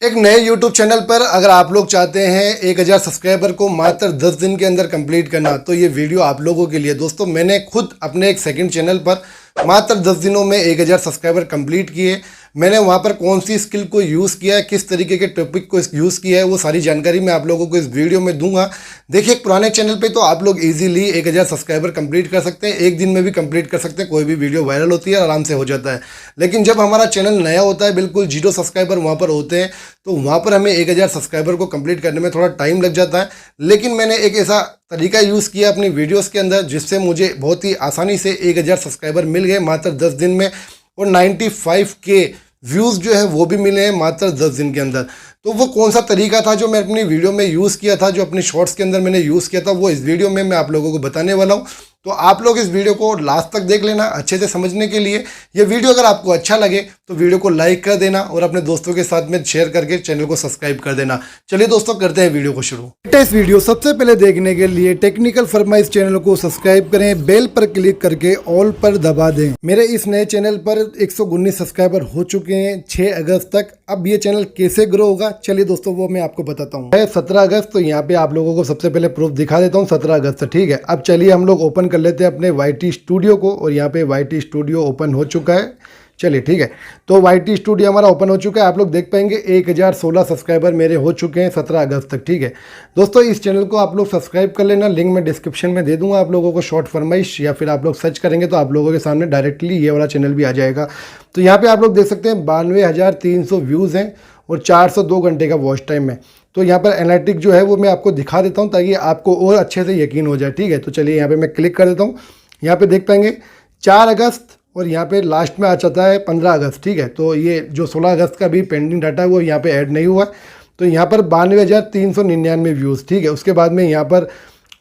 एक नए YouTube channel पर अगर आप लोग चाहते हैं 1000 सब्सक्राइबर को मात्र 10 दिन के अंदर कंप्लीट करना, तो ये वीडियो आप लोगों के लिए। दोस्तों, मैंने खुद अपने एक सेकंड चैनल पर मात्र 10 दिनों में 1000 सब्सक्राइबर कंप्लीट किए। मैंने वहाँ पर कौन सी स्किल को यूज़ किया है, किस तरीके के टॉपिक को यूज़ किया है, वो सारी जानकारी मैं आप लोगों को इस वीडियो में दूंगा। देखिए, एक पुराने चैनल पे तो आप लोग इजीली 1000 सब्सक्राइबर कंप्लीट कर सकते हैं, एक दिन में भी कंप्लीट कर सकते हैं। कोई भी वीडियो वायरल होती है, आराम से हो जाता है। लेकिन जब हमारा चैनल नया होता है, बिल्कुल 0 सब्सक्राइबर वहाँ पर होते हैं, तो वहाँ पर हमें 1000 सब्सक्राइबर को कंप्लीट करने में थोड़ा टाइम लग जाता है। लेकिन मैंने एक ऐसा तरीका यूज़ किया अपनी वीडियोज़ के अंदर, जिससे मुझे बहुत ही आसानी से 1000 सब्सक्राइबर मिल गए मात्र 10 दिन में, और 95K व्यूज़ जो है वो भी मिले हैं मात्र 10 दिन के अंदर। तो वो कौन सा तरीका था जो मैं अपनी वीडियो में यूज़ किया था, जो अपनी शॉर्ट्स के अंदर मैंने यूज़ किया था, वो इस वीडियो में मैं आप लोगों को बताने वाला हूँ। तो आप लोग इस वीडियो को लास्ट तक देख लेना अच्छे से समझने के लिए। ये वीडियो अगर आपको अच्छा लगे तो वीडियो को लाइक कर देना और अपने दोस्तों के साथ में शेयर करके चैनल को सब्सक्राइब कर देना। चलिए दोस्तों, करते हैं वीडियो को शुरू। लेटेस्ट वीडियो सबसे पहले देखने के लिए टेक्निकल फरमाइश चैनल को सब्सक्राइब करें, बेल पर क्लिक करके ऑल पर दबा दें। मेरे इस नए चैनल पर 119 सब्सक्राइबर हो चुके हैं 6 अगस्त तक। अब ये चैनल कैसे ग्रो होगा, चलिए दोस्तों वो मैं आपको बताता हूँ। है 17 अगस्त, तो यहाँ पे आप लोगों को सबसे पहले प्रूफ दिखा देता हूँ। 17 अगस्त, ठीक है। अब चलिए हम लोग ओपन कर लेते हैं अपने YT स्टूडियो को, और यहाँ पे YT स्टूडियो ओपन हो चुका है। चलिए ठीक है, तो YT स्टूडियो हमारा ओपन हो चुका है। आप लोग देख पाएंगे 1016 सब्सक्राइबर मेरे हो चुके हैं 17 अगस्त तक, ठीक है। दोस्तों, इस चैनल को आप लोग सब्सक्राइब कर लेना, लिंक मैं डिस्क्रिप्शन में दे दूंगा आप लोगों को। शॉर्ट फरमाइश या फिर आप लोग सर्च करेंगे तो आप लोगों के सामने डायरेक्टली ये वाला चैनल भी आ जाएगा। तो यहाँ पे आप लोग देख सकते हैं 92,300 व्यूज़ हैं और 402 घंटे का वॉच टाइम है। तो यहाँ पर एनालिटिक जो है वो मैं आपको दिखा देता हूँ ताकि आपको और अच्छे से यकीन हो जाए, ठीक है। तो चलिए यहाँ पे मैं क्लिक कर देता हूँ। यहाँ पे देख पाएंगे 4 अगस्त, और यहाँ पे लास्ट में आ जाता है 15 अगस्त, ठीक है। तो ये जो 16 अगस्त का भी पेंडिंग डाटा है वो यहाँ पे ऐड नहीं हुआ है। तो यहाँ पर 92,399 व्यूज़, ठीक है। उसके बाद में यहाँ पर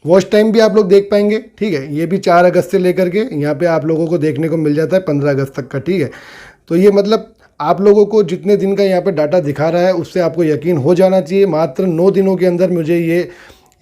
वॉच टाइम भी आप लोग देख पाएंगे, ठीक है। ये भी 4 अगस्त से लेकर के यहाँ पे आप लोगों को देखने को मिल जाता है 15 अगस्त तक का, ठीक है। तो ये मतलब आप लोगों को जितने दिन का यहाँ पे डाटा दिखा रहा है उससे आपको यकीन हो जाना चाहिए। मात्र 9 दिनों के अंदर मुझे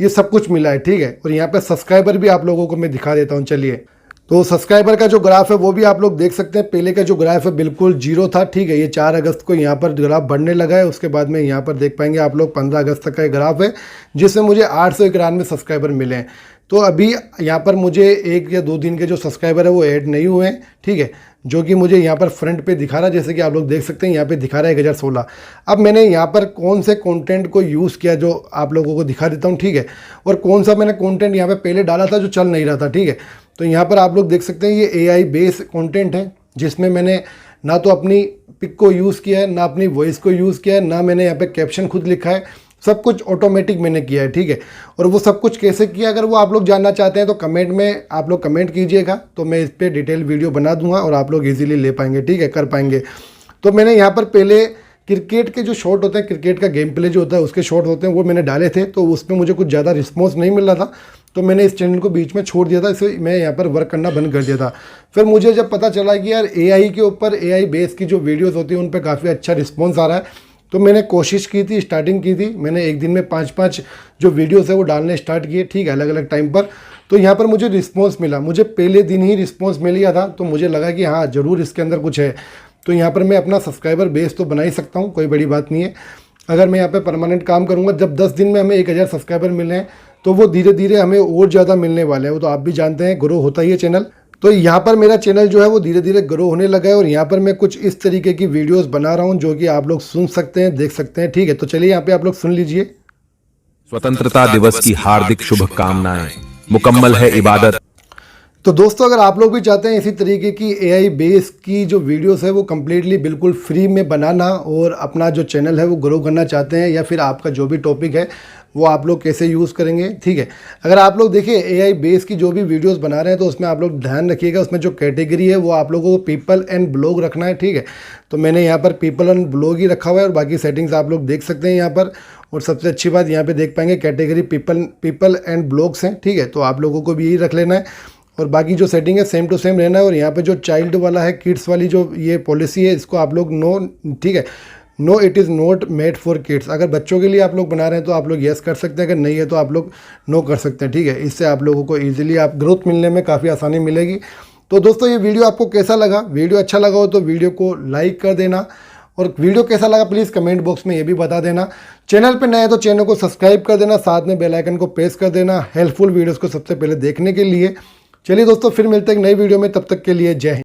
ये सब कुछ मिला है, ठीक है। और यहाँ पे सब्सक्राइबर भी आप लोगों को मैं दिखा देता हूँ। चलिए, तो सब्सक्राइबर का जो ग्राफ है वो भी आप लोग देख सकते हैं। पहले का जो ग्राफ है बिल्कुल 0 था, ठीक है। ये 4 अगस्त को यहाँ पर ग्राफ बढ़ने लगा है। उसके बाद में यहाँ पर देख पाएंगे आप लोग 15 अगस्त तक का ग्राफ है, जिसमें मुझे 891 सब्सक्राइबर मिले हैं। तो अभी यहाँ पर मुझे 1 या 2 दिन के जो सब्सक्राइबर है वो ऐड नहीं हुए हैं, ठीक है, जो कि मुझे यहाँ पर फ्रंट पे दिखा रहा है। जैसे कि आप लोग देख सकते हैं यहाँ पे दिखा रहा है 1016। अब मैंने यहाँ पर कौन से कंटेंट को यूज़ किया जो आप लोगों को दिखा देता हूँ, ठीक है। और कौन सा मैंने कंटेंट यहाँ पे पहले डाला था जो चल नहीं रहा था, ठीक है। तो यहाँ पर आप लोग देख सकते हैं ये AI बेस कंटेंट है, जिसमें मैंने ना तो अपनी पिक को यूज़ किया है, ना अपनी वॉइस को यूज़ किया है, ना मैंने यहाँ पे कैप्शन खुद लिखा है। सब कुछ ऑटोमेटिक मैंने किया है, ठीक है। और वो सब कुछ कैसे किया, अगर वो आप लोग जानना चाहते हैं तो कमेंट में आप लोग कमेंट कीजिएगा, तो मैं इस पर डिटेल वीडियो बना दूंगा और आप लोग इजीली ले पाएंगे, ठीक है, कर पाएंगे। तो मैंने यहाँ पर पहले क्रिकेट के जो शॉट होते हैं, क्रिकेट का गेम प्ले जो होता है उसके शॉट होते हैं, वो मैंने डाले थे। तो उसमें मुझे कुछ ज़्यादा रिस्पॉन्स नहीं मिल रहा था, तो मैंने इस चैनल को बीच में छोड़ दिया था। इससे मैं यहाँ पर वर्क करना बंद कर दिया था। फिर मुझे जब पता चला कि यार AI के ऊपर, AI बेस की जो वीडियोज़ होती हैं उन पर काफ़ी अच्छा रिस्पॉन्स आ रहा है, तो मैंने कोशिश की थी, स्टार्टिंग की थी। मैंने एक दिन में 5-5 जो वीडियोस है वो डालने स्टार्ट किए, ठीक है, अलग अलग टाइम पर। तो यहाँ पर मुझे रिस्पांस मिला, मुझे पहले दिन ही रिस्पांस मिल गया था। तो मुझे लगा कि हाँ, ज़रूर इसके अंदर कुछ है। तो यहाँ पर मैं अपना सब्सक्राइबर बेस तो बना ही सकता हूँ, कोई बड़ी बात नहीं है। अगर मैं यहाँ पर परमानेंट काम करूँगा, जब 10 दिन में हमें 1000 सब्सक्राइबर मिले हैं, तो वो धीरे धीरे हमें और ज़्यादा मिलने वाले हैं। वो तो आप भी जानते हैं, ग्रो होता ही है चैनल। तो यहाँ पर मेरा चैनल जो है वो धीरे धीरे ग्रो होने लगा है, और यहाँ पर मैं कुछ इस तरीके की वीडियोस बना रहा हूँ जो कि आप लोग सुन सकते हैं, देख सकते हैं, ठीक है। तो चलिए यहाँ पे आप लोग सुन लीजिए। स्वतंत्रता दिवस की हार्दिक शुभकामनाएं, मुकम्मल है इबादत। तो दोस्तों, अगर आप लोग भी चाहते हैं इसी तरीके की AI बेस की जो वीडियोस है वो कम्प्लीटली बिल्कुल फ्री में बनाना, और अपना जो चैनल है वो ग्रो करना चाहते हैं, या फिर आपका जो भी टॉपिक है वो आप लोग कैसे यूज़ करेंगे, ठीक है। अगर आप लोग देखिए AI बेस की जो भी वीडियोस बना रहे हैं तो उसमें आप लोग ध्यान रखिएगा, उसमें जो कैटेगरी है वो आप लोगों को पीपल एंड ब्लॉग रखना है, ठीक है। तो मैंने यहाँ पर पीपल एंड ब्लॉग ही रखा हुआ है, और बाकी सेटिंग्स आप लोग देख सकते हैं यहाँ पर। और सबसे अच्छी बात यहाँ पे देख पाएंगे कैटेगरी पीपल एंड ब्लॉग्स हैं, ठीक है। तो आप लोगों को भी यही रख लेना है, और बाकी जो सेटिंग है सेम टू सेम रहना है। और यहाँ पे जो चाइल्ड वाला है, किड्स वाली जो ये पॉलिसी है, इसको आप लोग नो, ठीक है, no it is not made for kids. अगर बच्चों के लिए आप लोग बना रहे हैं तो आप लोग येस कर सकते हैं, अगर नहीं है तो आप लोग नो कर सकते हैं, ठीक है। इससे आप लोगों को ईजिली आप ग्रोथ मिलने में काफ़ी आसानी मिलेगी। तो दोस्तों, ये वीडियो आपको कैसा लगा? वीडियो अच्छा लगा हो तो वीडियो को लाइक कर देना, और वीडियो कैसा लगा प्लीज़ कमेंट बॉक्स में ये भी बता देना। चैनल पे नए हैं तो चैनल को सब्सक्राइब कर देना, साथ में बेल आइकन को प्रेस कर देना हेल्पफुल वीडियोस को सबसे पहले देखने के लिए। चलिए दोस्तों फिर मिलते हैं एक नई वीडियो में, तब तक के लिए जय हिंद।